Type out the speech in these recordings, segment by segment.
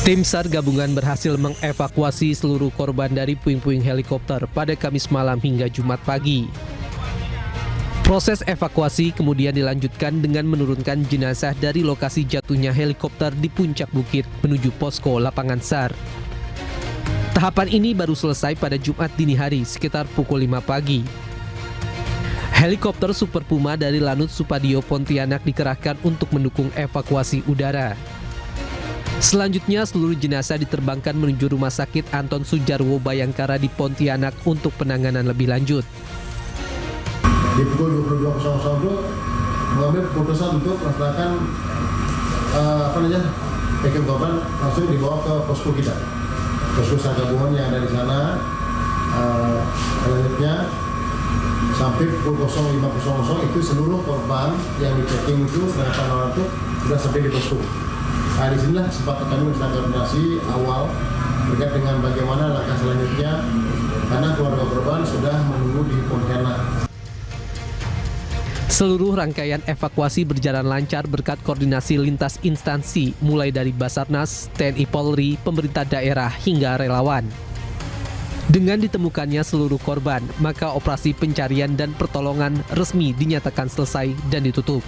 Tim SAR gabungan berhasil mengevakuasi seluruh korban dari puing-puing helikopter pada Kamis malam hingga Jumat pagi. Proses evakuasi kemudian dilanjutkan dengan menurunkan jenazah dari lokasi jatuhnya helikopter di puncak bukit menuju posko lapangan SAR. Tahapan ini baru selesai pada Jumat dini hari sekitar pukul 5 pagi. Helikopter Super Puma dari Lanut Supadio Pontianak dikerahkan untuk mendukung evakuasi udara. Selanjutnya seluruh jenazah diterbangkan menuju Rumah Sakit Anton Sujarwo Bayangkara di Pontianak untuk penanganan lebih lanjut. Di pukul 22.00 itu mengambil keputusan untuk melaksanakan packing korban langsung dibawa ke posko kita, posko SAR gabungan yang ada di sana. Selanjutnya sampai pukul 05.00 itu seluruh korban yang di packing itu dengan orang itu sudah sampai di posko. Nah, disinilah sempat kami melakukan koordinasi awal terkait dengan bagaimana langkah selanjutnya karena keluarga korban sudah menunggu di Pontianak. Seluruh rangkaian evakuasi berjalan lancar berkat koordinasi lintas instansi mulai dari Basarnas, TNI Polri, pemerintah daerah hingga relawan. Dengan ditemukannya seluruh korban, maka operasi pencarian dan pertolongan resmi dinyatakan selesai dan ditutup.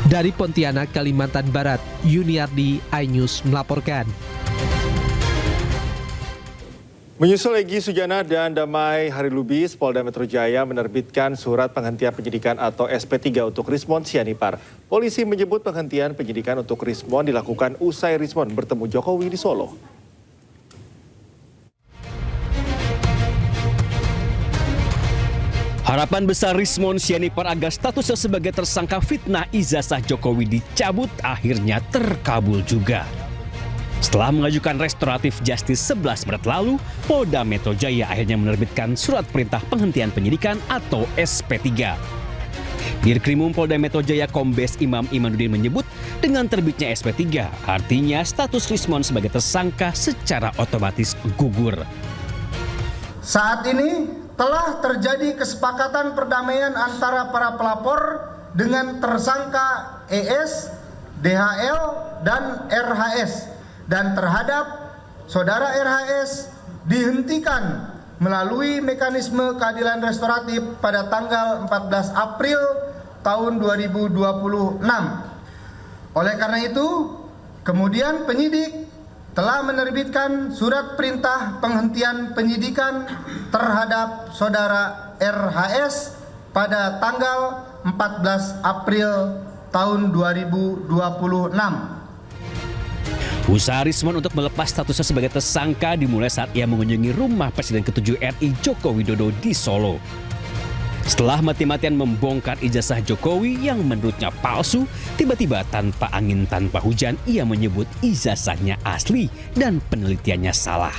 Dari Pontianak, Kalimantan Barat, Yuniardi, iNews melaporkan. Menyusul Egy Sujana dan Damai Harilubis, Polda Metro Jaya menerbitkan surat penghentian penyidikan atau SP3 untuk Rismon Sianipar. Polisi menyebut penghentian penyidikan untuk Rismon dilakukan usai Rismon bertemu Jokowi di Solo. Harapan besar Rismon Sianipar agar statusnya sebagai tersangka fitnah ijazah Jokowi dicabut akhirnya terkabul juga. Setelah mengajukan restoratif justice 11 Maret lalu, Polda Metro Jaya akhirnya menerbitkan surat perintah penghentian penyidikan atau SP3. Dirkrimum Polda Metro Jaya Kombes Imam Imanuddin menyebut dengan terbitnya SP3, artinya status Rismon sebagai tersangka secara otomatis gugur. Saat ini telah terjadi kesepakatan perdamaian antara para pelapor dengan tersangka ES, DHL, dan RHS. Dan terhadap saudara RHS dihentikan melalui mekanisme keadilan restoratif pada tanggal 14 April tahun 2026. Oleh karena itu, kemudian penyidik telah menerbitkan surat perintah penghentian penyidikan terhadap saudara RHS pada tanggal 14 April tahun 2026. Usaha Rismon untuk melepas statusnya sebagai tersangka dimulai saat ia mengunjungi rumah Presiden ke-7 RI Joko Widodo di Solo. Setelah mati-matian membongkar ijazah Jokowi yang menurutnya palsu, tiba-tiba tanpa angin tanpa hujan ia menyebut ijazahnya asli dan penelitiannya salah.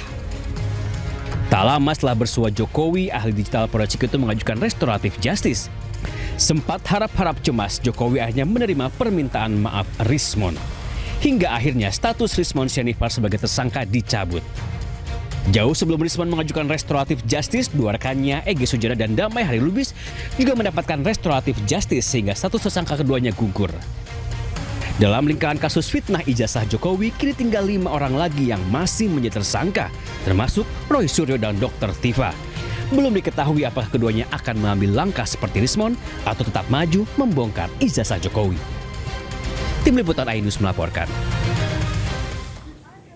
Tak lama setelah bersua Jokowi, ahli digital Polda Cikutu mengajukan restoratif justice. Sempat harap-harap cemas, Jokowi akhirnya menerima permintaan maaf Rismon. Hingga akhirnya status Rismon Sianipar sebagai tersangka dicabut. Jauh sebelum Rismon mengajukan restoratif justice, dua rekannya Egy Sujana dan Damai Harilubis juga mendapatkan restoratif justice sehingga status tersangka keduanya gugur. Dalam lingkaran kasus fitnah ijazah Jokowi, kini tinggal 5 orang lagi yang masih menjadi tersangka, termasuk Roy Suryo dan Dr. Tifa. Belum diketahui apakah keduanya akan mengambil langkah seperti Rismon atau tetap maju membongkar ijazah Jokowi. Tim Liputan iNews melaporkan.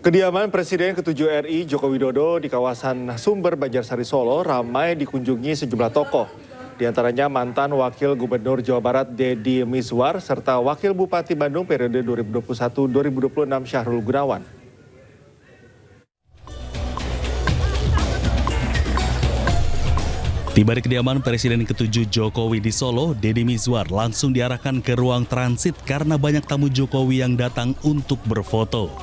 Kediaman Presiden ke-7 RI Joko Widodo di kawasan Sumber Banjarsari Solo ramai dikunjungi sejumlah tokoh. Di antaranya mantan Wakil Gubernur Jawa Barat Deddy Mizwar serta Wakil Bupati Bandung periode 2021-2026 Syahrul Gunawan. Tiba di kediaman Presiden ke-7 Jokowi di Solo, Deddy Mizwar langsung diarahkan ke ruang transit karena banyak tamu Jokowi yang datang untuk berfoto.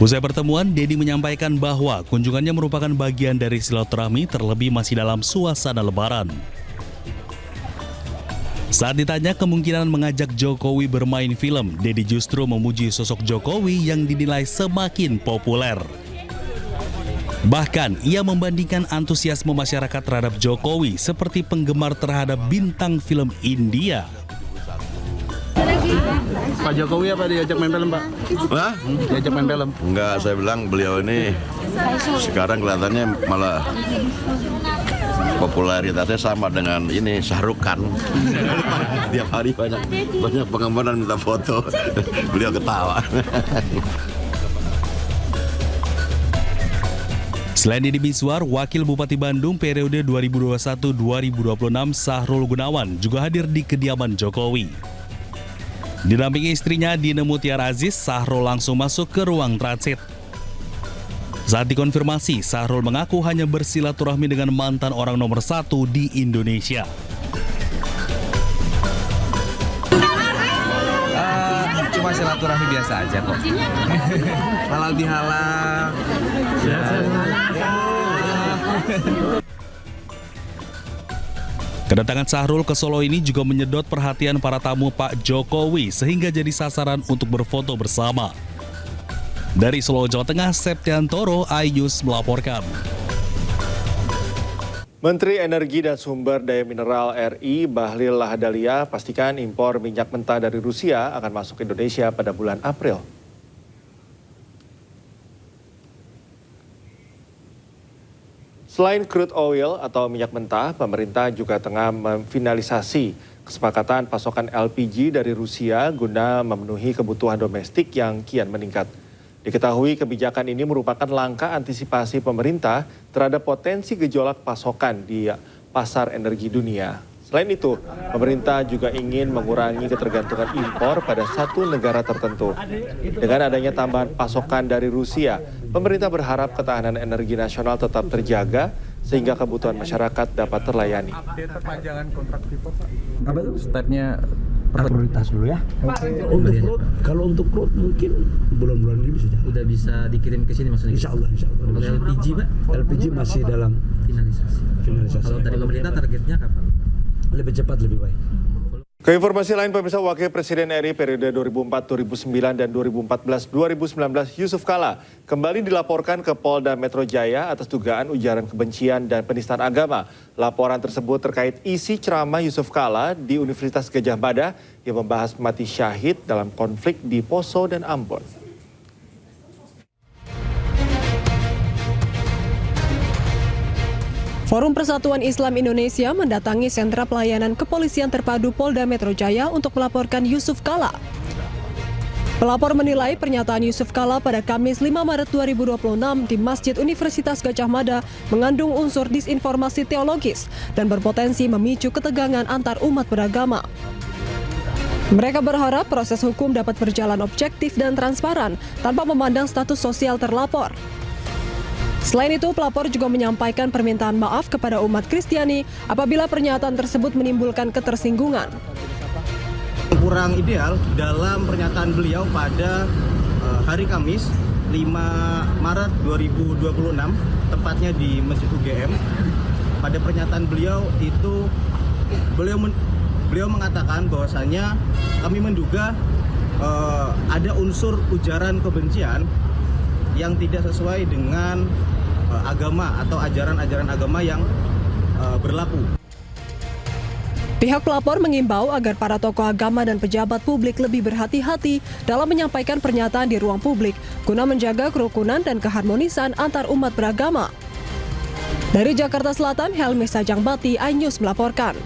Usai pertemuan, Deddy menyampaikan bahwa kunjungannya merupakan bagian dari silaturahmi terlebih masih dalam suasana Lebaran. Saat ditanya kemungkinan mengajak Jokowi bermain film, Deddy justru memuji sosok Jokowi yang dinilai semakin populer. Bahkan, ia membandingkan antusiasme masyarakat terhadap Jokowi seperti penggemar terhadap bintang film India. Lagi Pak Jokowi apa diajak main film, Pak? Hah? Diajak main film? Enggak, saya bilang beliau ini sekarang kelihatannya malah popularitasnya sama dengan ini Syahrukh Khan. Tiap hari banyak pengamanan minta foto, beliau ketawa. Selain Deddy Mizwar, Wakil Bupati Bandung periode 2021-2026 Sahrul Gunawan juga hadir di kediaman Jokowi. Didampingi istrinya Dina Mutiara Aziz, Sahrul langsung masuk ke ruang transit. Saat dikonfirmasi, Sahrul mengaku hanya bersilaturahmi dengan mantan orang nomor 1 di Indonesia. Cuma silaturahmi biasa aja kok. Halal bihalal. Kedatangan Sahrul ke Solo ini juga menyedot perhatian para tamu Pak Jokowi sehingga jadi sasaran untuk berfoto bersama. Dari Solo, Jawa Tengah, Septiantoro, iNews melaporkan. Menteri Energi dan Sumber Daya Mineral RI Bahlil Lahadalia pastikan impor minyak mentah dari Rusia akan masuk Indonesia pada bulan April. Selain crude oil atau minyak mentah, pemerintah juga tengah memfinalisasi kesepakatan pasokan LPG dari Rusia guna memenuhi kebutuhan domestik yang kian meningkat. Diketahui kebijakan ini merupakan langkah antisipasi pemerintah terhadap potensi gejolak pasokan di pasar energi dunia. Selain itu, pemerintah juga ingin mengurangi ketergantungan impor pada satu negara tertentu. Dengan adanya tambahan pasokan dari Rusia, pemerintah berharap ketahanan energi nasional tetap terjaga sehingga kebutuhan masyarakat dapat terlayani. Perpanjangan kontrak Freeport, Pak. Apa itu? Stepnya Prioritas dulu ya. Untuk crude, kalau untuk crude mungkin bulan-bulan ini bisa jalan. udah bisa dikirim ke sini maksudnya? Insya Allah. Kalau LPG, Pak? LPG masih dalam finalisasi. Kalau dari pemerintah targetnya kapan? Lebih cepat lebih baik. Ke informasi lain, pemirsa, Wakil Presiden RI periode 2004-2009 dan 2014-2019 Yusuf Kala kembali dilaporkan ke Polda Metro Jaya atas dugaan ujaran kebencian dan penistaan agama. Laporan tersebut terkait isi ceramah Yusuf Kala di Universitas Gadjah Mada yang membahas mati syahid dalam konflik di Poso dan Ambon. Forum Persatuan Islam Indonesia mendatangi Sentra Pelayanan Kepolisian Terpadu Polda Metro Jaya untuk melaporkan Yusuf Kala. Pelapor menilai pernyataan Yusuf Kala pada Kamis 5 Maret 2026 di Masjid Universitas Gadjah Mada mengandung unsur disinformasi teologis dan berpotensi memicu ketegangan antar umat beragama. Mereka berharap proses hukum dapat berjalan objektif dan transparan tanpa memandang status sosial terlapor. Selain itu, pelapor juga menyampaikan permintaan maaf kepada umat Kristiani apabila pernyataan tersebut menimbulkan ketersinggungan. Kurang ideal dalam pernyataan beliau pada hari Kamis 5 Maret 2026, tepatnya di Masjid UGM. Pada pernyataan beliau itu beliau mengatakan bahwasanya kami menduga ada unsur ujaran kebencian yang tidak sesuai dengan agama atau ajaran-ajaran agama yang berlaku. Pihak pelapor mengimbau agar para tokoh agama dan pejabat publik lebih berhati-hati dalam menyampaikan pernyataan di ruang publik guna menjaga kerukunan dan keharmonisan antar umat beragama. Dari Jakarta Selatan, Helmi Sajangbati, iNews melaporkan.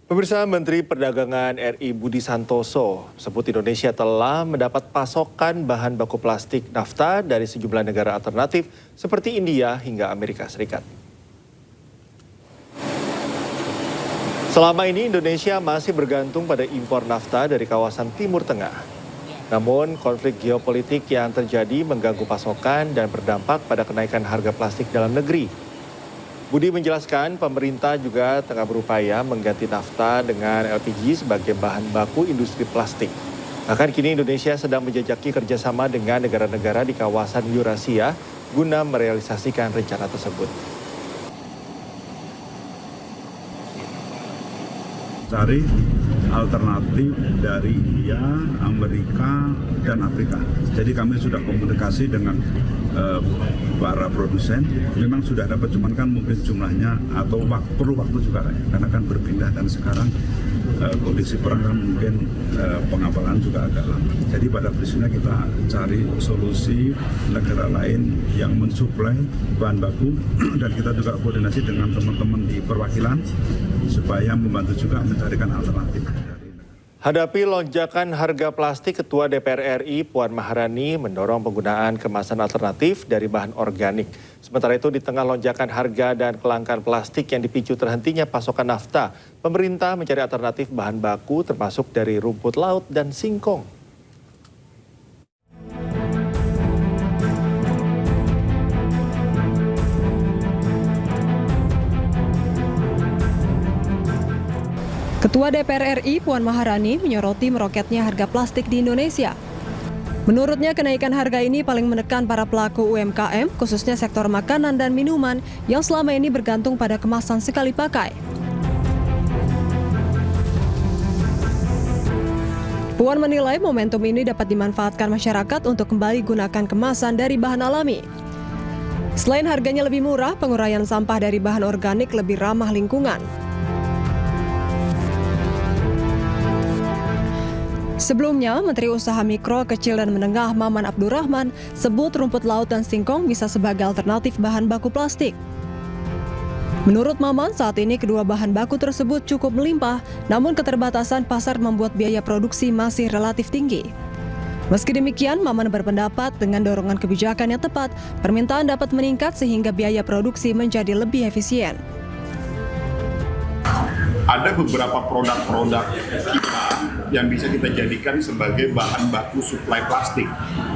Pemirsa, Menteri Perdagangan RI Budi Santoso sebut Indonesia telah mendapat pasokan bahan baku plastik nafta dari sejumlah negara alternatif seperti India hingga Amerika Serikat. Selama ini Indonesia masih bergantung pada impor nafta dari kawasan Timur Tengah. Namun konflik geopolitik yang terjadi mengganggu pasokan dan berdampak pada kenaikan harga plastik dalam negeri. Budi menjelaskan pemerintah juga tengah berupaya mengganti nafta dengan LPG sebagai bahan baku industri plastik. Bahkan kini Indonesia sedang menjajaki kerjasama dengan negara-negara di kawasan Eurasia guna merealisasikan rencana tersebut. cari alternatif dari India, Amerika, dan Afrika. Jadi kami sudah komunikasi dengan para produsen. Memang sudah dapat, cuman kan mungkin jumlahnya atau perlu waktu juga karena kan berpindah, dan sekarang kondisi perang kan mungkin pengapalan juga agak lama. Jadi pada prinsipnya kita cari solusi negara lain yang mensuplai bahan baku dan kita juga koordinasi dengan teman-teman di perwakilan supaya membantu juga mencarikan alternatif. Hadapi lonjakan harga plastik, Ketua DPR RI Puan Maharani mendorong penggunaan kemasan alternatif dari bahan organik. Sementara itu di tengah lonjakan harga dan kelangkaan plastik yang dipicu terhentinya pasokan nafta, pemerintah mencari alternatif bahan baku termasuk dari rumput laut dan singkong. Ketua DPR RI Puan Maharani menyoroti meroketnya harga plastik di Indonesia. Menurutnya kenaikan harga ini paling menekan para pelaku UMKM, khususnya sektor makanan dan minuman yang selama ini bergantung pada kemasan sekali pakai. Puan menilai momentum ini dapat dimanfaatkan masyarakat untuk kembali gunakan kemasan dari bahan alami. Selain harganya lebih murah, penguraian sampah dari bahan organik lebih ramah lingkungan. Sebelumnya, Menteri Usaha Mikro, Kecil dan Menengah Maman Abdurrahman sebut rumput laut dan singkong bisa sebagai alternatif bahan baku plastik. Menurut Maman, saat ini kedua bahan baku tersebut cukup melimpah, namun keterbatasan pasar membuat biaya produksi masih relatif tinggi. Meski demikian, Maman berpendapat dengan dorongan kebijakan yang tepat, permintaan dapat meningkat sehingga biaya produksi menjadi lebih efisien. Ada beberapa produk-produk kita yang bisa kita jadikan sebagai bahan baku suplai plastik.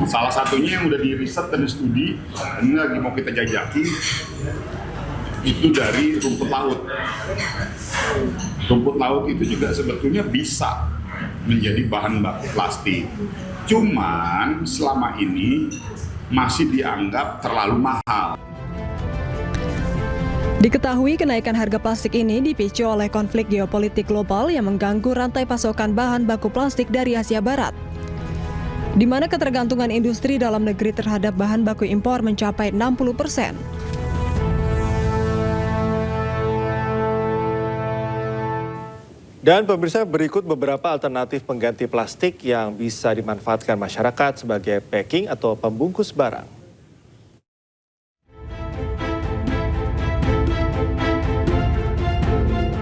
Salah satunya yang udah di riset dan studi, ini lagi mau kita jajaki, itu dari rumput laut. Rumput laut itu juga sebetulnya bisa menjadi bahan baku plastik. Cuman selama ini masih dianggap terlalu mahal. Diketahui kenaikan harga plastik ini dipicu oleh konflik geopolitik global yang mengganggu rantai pasokan bahan baku plastik dari Asia Barat, di mana ketergantungan industri dalam negeri terhadap bahan baku impor mencapai 60%. Dan pemirsa, berikut beberapa alternatif pengganti plastik yang bisa dimanfaatkan masyarakat sebagai packing atau pembungkus barang.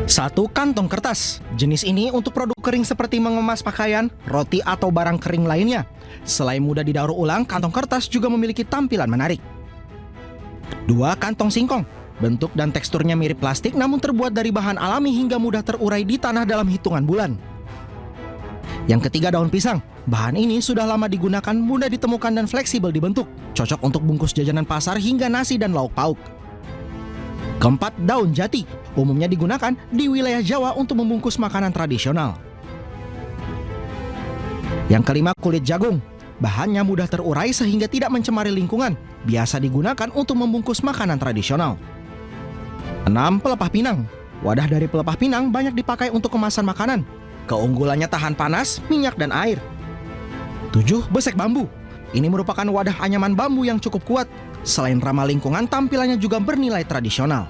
1. Kantong kertas. Jenis ini untuk produk kering seperti mengemas pakaian, roti atau barang kering lainnya. Selain mudah didaur ulang, kantong kertas juga memiliki tampilan menarik. 2. Kantong singkong. Bentuk dan teksturnya mirip plastik namun terbuat dari bahan alami hingga mudah terurai di tanah dalam hitungan bulan. Yang ketiga, daun pisang. Bahan ini sudah lama digunakan, mudah ditemukan dan fleksibel dibentuk. Cocok untuk bungkus jajanan pasar hingga nasi dan lauk pauk. Keempat, daun jati. Umumnya digunakan di wilayah Jawa untuk membungkus makanan tradisional. Yang kelima, kulit jagung. Bahannya mudah terurai sehingga tidak mencemari lingkungan. Biasa digunakan untuk membungkus makanan tradisional. 6. Pelepah pinang. Wadah dari pelepah pinang banyak dipakai untuk kemasan makanan. Keunggulannya tahan panas, minyak, dan air. 7. Besek bambu. Ini merupakan wadah anyaman bambu yang cukup kuat. Selain ramah lingkungan, tampilannya juga bernilai tradisional.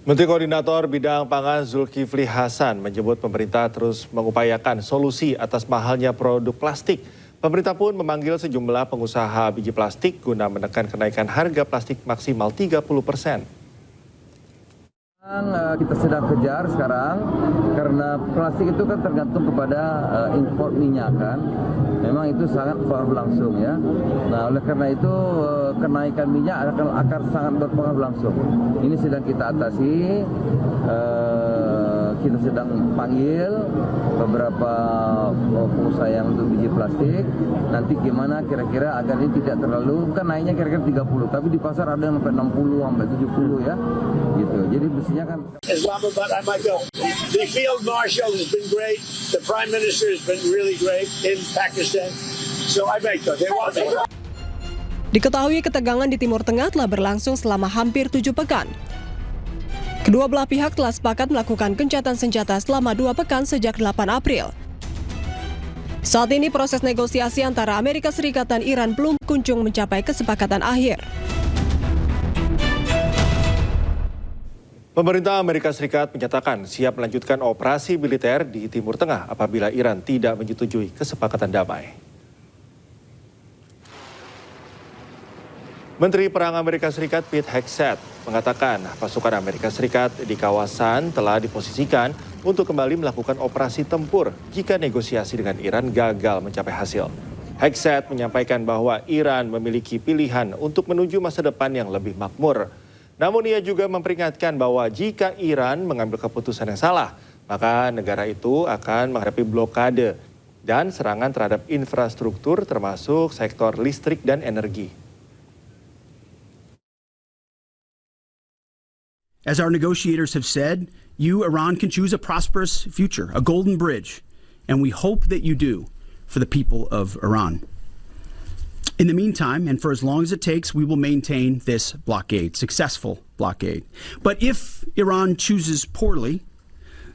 Menteri Koordinator Bidang Pangan Zulkifli Hasan menyebut pemerintah terus mengupayakan solusi atas mahalnya produk plastik. Pemerintah pun memanggil sejumlah pengusaha biji plastik guna menekan kenaikan harga plastik maksimal 30%. Kita sedang kejar sekarang karena plastik itu kan tergantung kepada impor minyak kan. Memang itu sangat berlangsung ya. Nah, oleh karena itu kenaikan minyak akan sangat berpengaruh langsung. Ini sedang kita atasi. Kita sedang panggil beberapa pengusaha yang untuk biji plastik. Nanti gimana kira-kira agar ini tidak terlalu, kan naiknya kira-kira 30, tapi di pasar ada yang sampai 60 sampai 70 ya. Gitu. Jadi mestinya kan Islamabad, I might go. The field marshal has been great. The prime minister has been really great in Pakistan. So I might go. They want me. Diketahui ketegangan di Timur Tengah telah berlangsung selama hampir 7 pekan. Kedua belah pihak telah sepakat melakukan gencatan senjata selama 2 pekan sejak 8 April. Saat ini proses negosiasi antara Amerika Serikat dan Iran belum kunjung mencapai kesepakatan akhir. Pemerintah Amerika Serikat menyatakan siap melanjutkan operasi militer di Timur Tengah apabila Iran tidak menyetujui kesepakatan damai. Menteri Perang Amerika Serikat Pete Hegseth mengatakan pasukan Amerika Serikat di kawasan telah diposisikan untuk kembali melakukan operasi tempur jika negosiasi dengan Iran gagal mencapai hasil. Hegseth menyampaikan bahwa Iran memiliki pilihan untuk menuju masa depan yang lebih makmur. Namun ia juga memperingatkan bahwa jika Iran mengambil keputusan yang salah, maka negara itu akan menghadapi blokade dan serangan terhadap infrastruktur termasuk sektor listrik dan energi. As our negotiators have said, you, Iran, can choose a prosperous future, a golden bridge, and we hope that you do for the people of Iran. In the meantime, and for as long as it takes, we will maintain this blockade, successful blockade. But if Iran chooses poorly,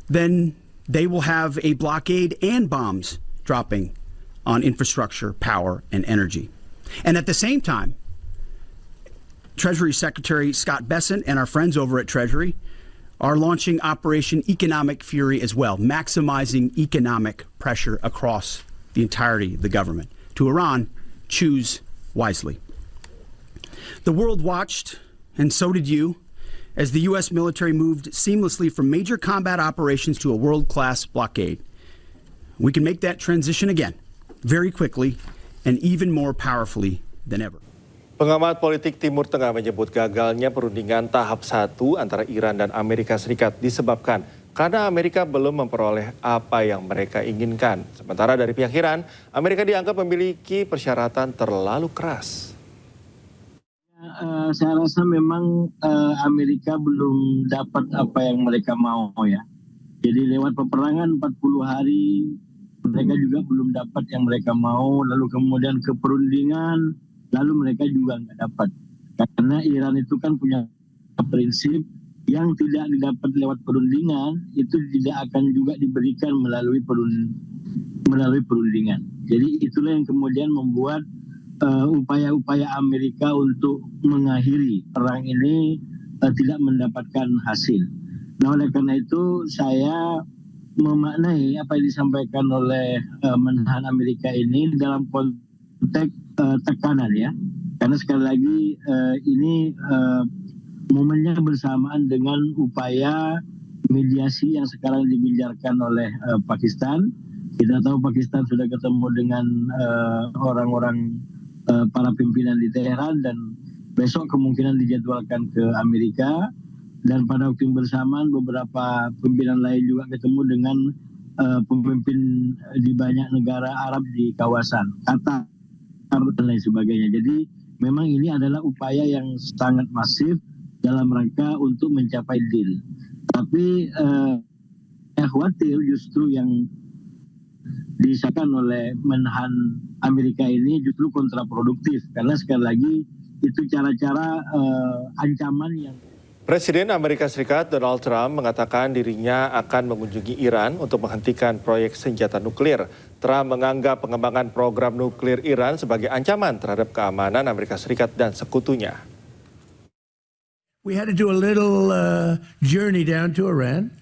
then they will have a blockade and bombs dropping on infrastructure, power, and energy. And at the same time, Treasury Secretary Scott Bessent and our friends over at Treasury are launching Operation Economic Fury as well, maximizing economic pressure across the entirety of the government. To Iran, choose wisely. The world watched, and so did you, as the U.S. military moved seamlessly from major combat operations to a world-class blockade. We can make that transition again, very quickly, and even more powerfully than ever. Pengamat politik Timur Tengah menyebut gagalnya perundingan tahap 1 antara Iran dan Amerika Serikat disebabkan karena Amerika belum memperoleh apa yang mereka inginkan. Sementara dari pihak Iran, Amerika dianggap memiliki persyaratan terlalu keras. Saya rasa memang Amerika belum dapat apa yang mereka mau ya. Jadi lewat peperangan 40 hari, mereka juga belum dapat yang mereka mau. Lalu kemudian ke perundingan, lalu mereka juga nggak dapat. Karena Iran itu kan punya prinsip yang tidak didapat lewat perundingan, itu tidak akan juga diberikan melalui perundingan. Jadi itulah yang kemudian membuat upaya-upaya Amerika untuk mengakhiri perang ini tidak mendapatkan hasil. Nah, oleh karena itu saya memaknai apa yang disampaikan oleh Menhan Amerika ini dalam konteks tekanan ya, karena sekali lagi ini momennya bersamaan dengan upaya mediasi yang sekarang dibicarakan oleh Pakistan. Kita tahu Pakistan sudah ketemu dengan orang-orang para pimpinan di Teheran dan besok kemungkinan dijadwalkan ke Amerika, dan pada waktu yang bersamaan beberapa pimpinan lain juga ketemu dengan pemimpin di banyak negara Arab di kawasan Qatar dan lain sebagainya. Jadi memang ini adalah upaya yang sangat masif dalam rangka untuk mencapai deal. Tapi saya khawatir justru yang disahkan oleh Menhan Amerika ini justru kontraproduktif. Karena sekali lagi itu cara-cara ancaman yang... Presiden Amerika Serikat Donald Trump mengatakan dirinya akan mengunjungi Iran untuk menghentikan proyek senjata nuklir. Trump menganggap pengembangan program nuklir Iran sebagai ancaman terhadap keamanan Amerika Serikat dan sekutunya. We had to do a little journey down to Iran,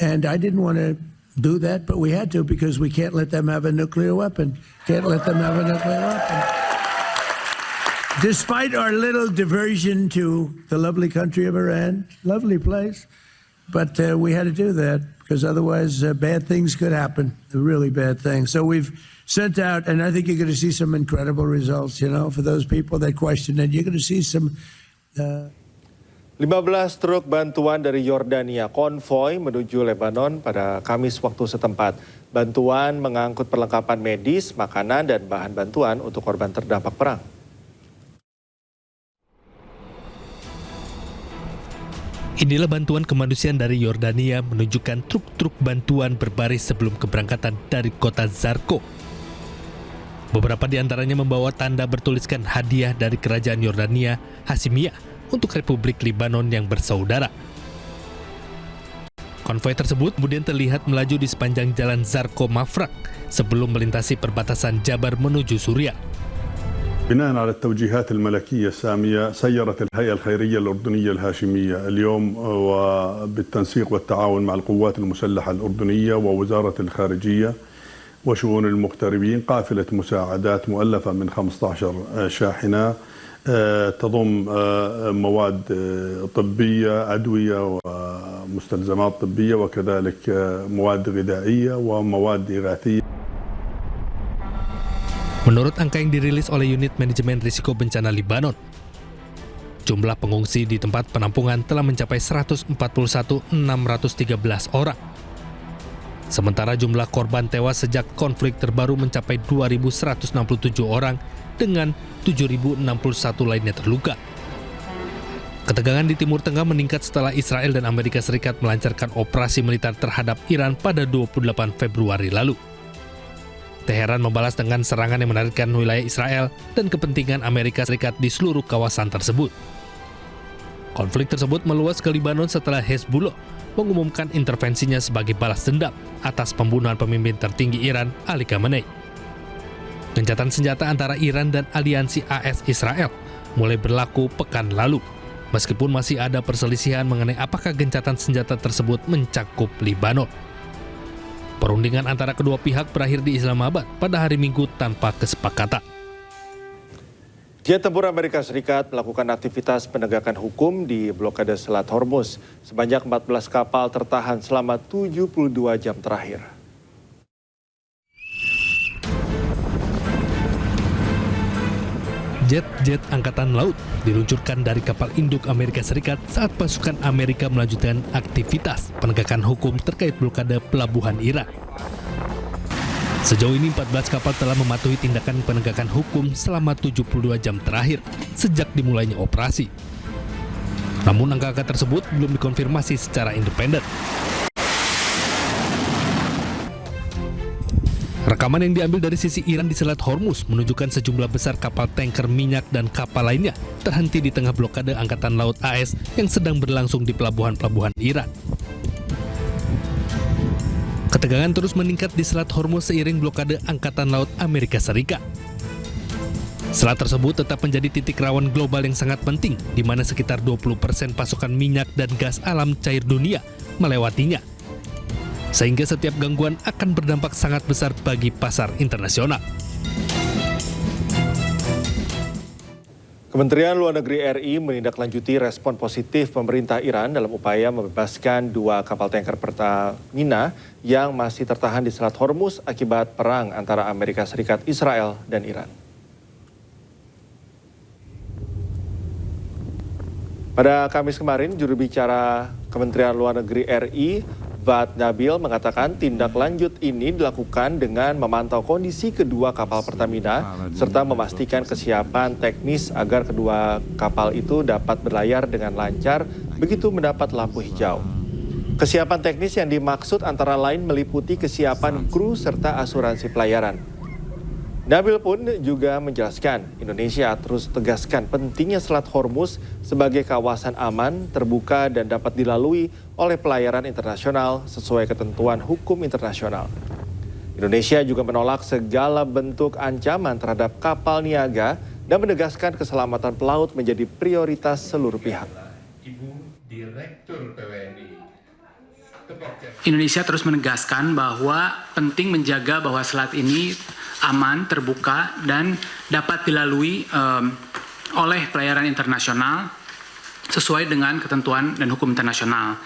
and I didn't want to do that, but we had to because we can't let them have a nuclear weapon. Can't let them have a nuclear weapon. Despite our little diversion to the lovely country of Iran, lovely place, but we had to do that because otherwise bad things could happen, really bad things. So we've sent out, and I think you're going to see some incredible results, you know, for those people that question it. You're going to see some... 15 truk bantuan dari Yordania konvoi menuju Lebanon pada Kamis waktu setempat. Bantuan mengangkut perlengkapan medis, makanan, dan bahan bantuan untuk korban terdampak perang. Inilah bantuan kemanusiaan dari Yordania menunjukkan truk-truk bantuan berbaris sebelum keberangkatan dari kota Zarko. Beberapa di antaranya membawa tanda bertuliskan hadiah dari kerajaan Yordania, Hashimiyah, untuk Republik Lebanon yang bersaudara. Konvoi tersebut kemudian terlihat melaju di sepanjang jalan Zarko Mafraq sebelum melintasi perbatasan Jabar menuju Suriah. بناء على التوجيهات الملكية السامية سيرت الهيئة الخيرية الأردنية الهاشمية اليوم وبالتنسيق والتعاون مع القوات المسلحة الأردنية ووزارة الخارجية وشؤون المغتربين قافلة مساعدات مؤلفة من 15 شاحنة تضم مواد طبية أدوية ومستلزمات طبية وكذلك مواد غذائية ومواد إغاثية. Menurut angka yang dirilis oleh Unit Manajemen Risiko Bencana Libanon, jumlah pengungsi di tempat penampungan telah mencapai 141.613 orang. Sementara jumlah korban tewas sejak konflik terbaru mencapai 2.167 orang dengan 7.061 lainnya terluka. Ketegangan di Timur Tengah meningkat setelah Israel dan Amerika Serikat melancarkan operasi militer terhadap Iran pada 28 Februari lalu. Teheran membalas dengan serangan yang menargetkan wilayah Israel dan kepentingan Amerika Serikat di seluruh kawasan tersebut. Konflik tersebut meluas ke Libanon setelah Hezbollah mengumumkan intervensinya sebagai balas dendam atas pembunuhan pemimpin tertinggi Iran, Ali Khamenei. Gencatan senjata antara Iran dan aliansi AS Israel mulai berlaku pekan lalu, meskipun masih ada perselisihan mengenai apakah gencatan senjata tersebut mencakup Libanon. Perundingan antara kedua pihak berakhir di Islamabad pada hari Minggu tanpa kesepakatan. Jet tempur Amerika Serikat melakukan aktivitas penegakan hukum di blokade Selat Hormuz. Sebanyak 14 kapal tertahan selama 72 jam terakhir. Jet-jet Angkatan Laut diluncurkan dari kapal induk Amerika Serikat saat pasukan Amerika melanjutkan aktivitas penegakan hukum terkait blokade pelabuhan Iran. Sejauh ini 14 kapal telah mematuhi tindakan penegakan hukum selama 72 jam terakhir sejak dimulainya operasi. Namun angka-angka tersebut belum dikonfirmasi secara independen. Rekaman yang diambil dari sisi Iran di Selat Hormuz menunjukkan sejumlah besar kapal tanker minyak dan kapal lainnya terhenti di tengah blokade Angkatan Laut AS yang sedang berlangsung di pelabuhan-pelabuhan Iran. Ketegangan terus meningkat di Selat Hormuz seiring blokade Angkatan Laut Amerika Serikat. Selat tersebut tetap menjadi titik rawan global yang sangat penting, di mana sekitar 20% pasokan minyak dan gas alam cair dunia melewatinya. Sehingga setiap gangguan akan berdampak sangat besar bagi pasar internasional. Kementerian Luar Negeri RI menindaklanjuti respon positif pemerintah Iran dalam upaya membebaskan 2 kapal tanker Pertamina yang masih tertahan di Selat Hormuz akibat perang antara Amerika Serikat, Israel, dan Iran. Pada Kamis kemarin, juru bicara Kementerian Luar Negeri RI, Vat Nabil, mengatakan tindak lanjut ini dilakukan dengan memantau kondisi kedua kapal Pertamina serta memastikan kesiapan teknis agar kedua kapal itu dapat berlayar dengan lancar begitu mendapat lampu hijau. Kesiapan teknis yang dimaksud antara lain meliputi kesiapan kru serta asuransi pelayaran. Nabil pun juga menjelaskan Indonesia terus tegaskan pentingnya Selat Hormuz sebagai kawasan aman, terbuka dan dapat dilalui oleh pelayaran internasional sesuai ketentuan hukum internasional. Indonesia juga menolak segala bentuk ancaman terhadap kapal niaga dan menegaskan keselamatan pelaut menjadi prioritas seluruh pihak. Ibu Direktur PWNI. Indonesia terus menegaskan bahwa penting menjaga bahwa selat ini aman, terbuka, dan dapat dilalui oleh pelayaran internasional sesuai dengan ketentuan dan hukum internasional.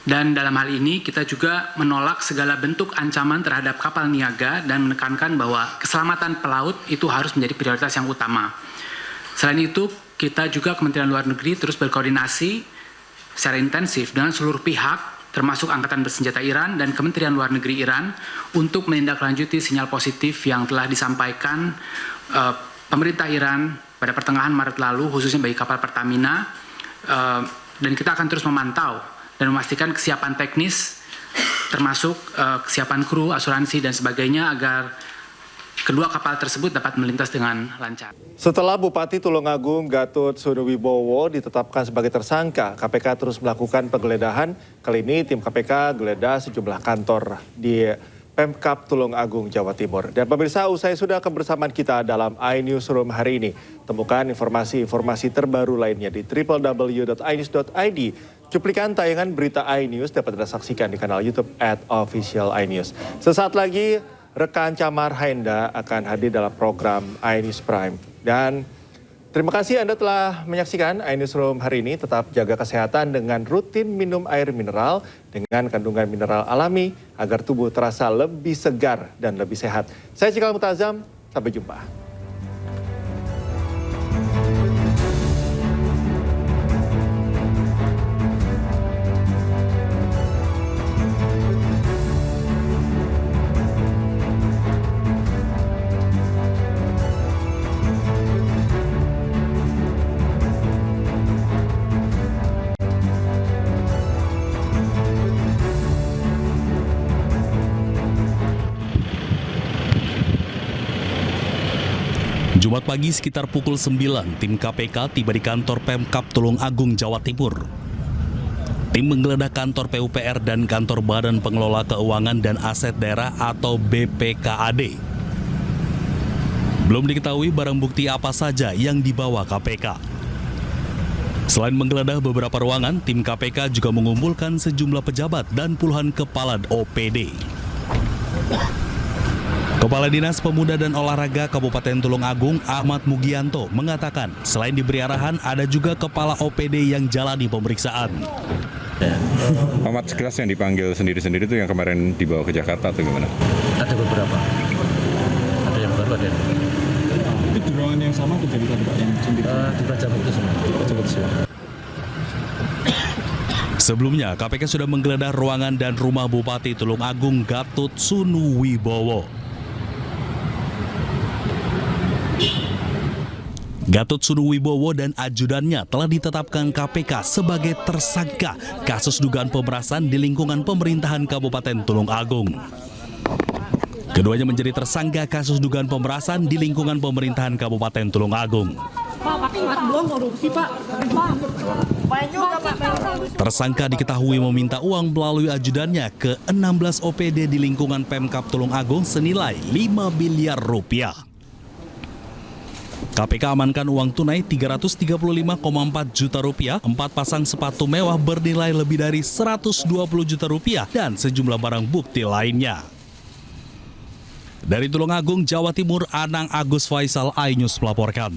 Dan dalam hal ini kita juga menolak segala bentuk ancaman terhadap kapal niaga dan menekankan bahwa keselamatan pelaut itu harus menjadi prioritas yang utama. Selain itu, kita juga Kementerian Luar Negeri terus berkoordinasi secara intensif dengan seluruh pihak termasuk Angkatan Bersenjata Iran dan Kementerian Luar Negeri Iran untuk menindaklanjuti sinyal positif yang telah disampaikan pemerintah Iran pada pertengahan Maret lalu, khususnya bagi kapal Pertamina, dan kita akan terus memantau dan memastikan kesiapan teknis, termasuk kesiapan kru, asuransi, dan sebagainya agar kedua kapal tersebut dapat melintas dengan lancar. Setelah Bupati Tulungagung Gatut Sunuwibowo ditetapkan sebagai tersangka, KPK terus melakukan penggeledahan. Kali ini tim KPK geledah sejumlah kantor di Pemkab Tulungagung, Jawa Timur. Dan pemirsa, usai sudah kebersamaan kita dalam iNewsroom hari ini. Temukan informasi-informasi terbaru lainnya di www.inews.id. Cuplikan tayangan berita iNews dapat Anda saksikan di kanal YouTube @officialinews. Sesaat lagi, rekan Camar Haenda akan hadir dalam program iNews Prime. Dan terima kasih Anda telah menyaksikan iNewsroom hari ini. Tetap jaga kesehatan dengan rutin minum air mineral dengan kandungan mineral alami agar tubuh terasa lebih segar dan lebih sehat. Saya Cikal Mutazam, sampai jumpa. Jumat pagi sekitar pukul 9, tim KPK tiba di kantor Pemkab Tulungagung, Jawa Timur. Tim menggeledah kantor PUPR dan kantor Badan Pengelola Keuangan dan Aset Daerah atau BPKAD. Belum diketahui barang bukti apa saja yang dibawa KPK. Selain menggeledah beberapa ruangan, tim KPK juga mengumpulkan sejumlah pejabat dan puluhan kepala OPD. Kepala Dinas Pemuda dan Olahraga Kabupaten Tulungagung, Ahmad Mugianto, mengatakan selain diberi arahan, ada juga kepala OPD yang jalani pemeriksaan. Ahmad, sekelas yang dipanggil sendiri-sendiri itu yang kemarin dibawa ke Jakarta atau gimana? Ada beberapa. Ada yang baru, ada yang itu di ruangan yang sama kejadian tadi Pak yang sendiri? Di Prajabat itu semua. Sebelumnya, KPK sudah menggeledah ruangan dan rumah Bupati Tulungagung Gatut Sunuwibowo. Gatut Sunuwibowo dan ajudannya telah ditetapkan KPK sebagai tersangka kasus dugaan pemerasan di lingkungan pemerintahan Kabupaten Tulungagung. Keduanya menjadi tersangka kasus dugaan pemerasan di lingkungan pemerintahan Kabupaten Tulungagung. Tersangka diketahui meminta uang melalui ajudannya ke 16 OPD di lingkungan Pemkab Tulungagung senilai 5 miliar rupiah. KPK amankan uang tunai 335,4 juta rupiah, 4 pasang sepatu mewah bernilai lebih dari 120 juta rupiah, dan sejumlah barang bukti lainnya. Dari Tulungagung, Jawa Timur, Anang Agus Faisal, iNews melaporkan.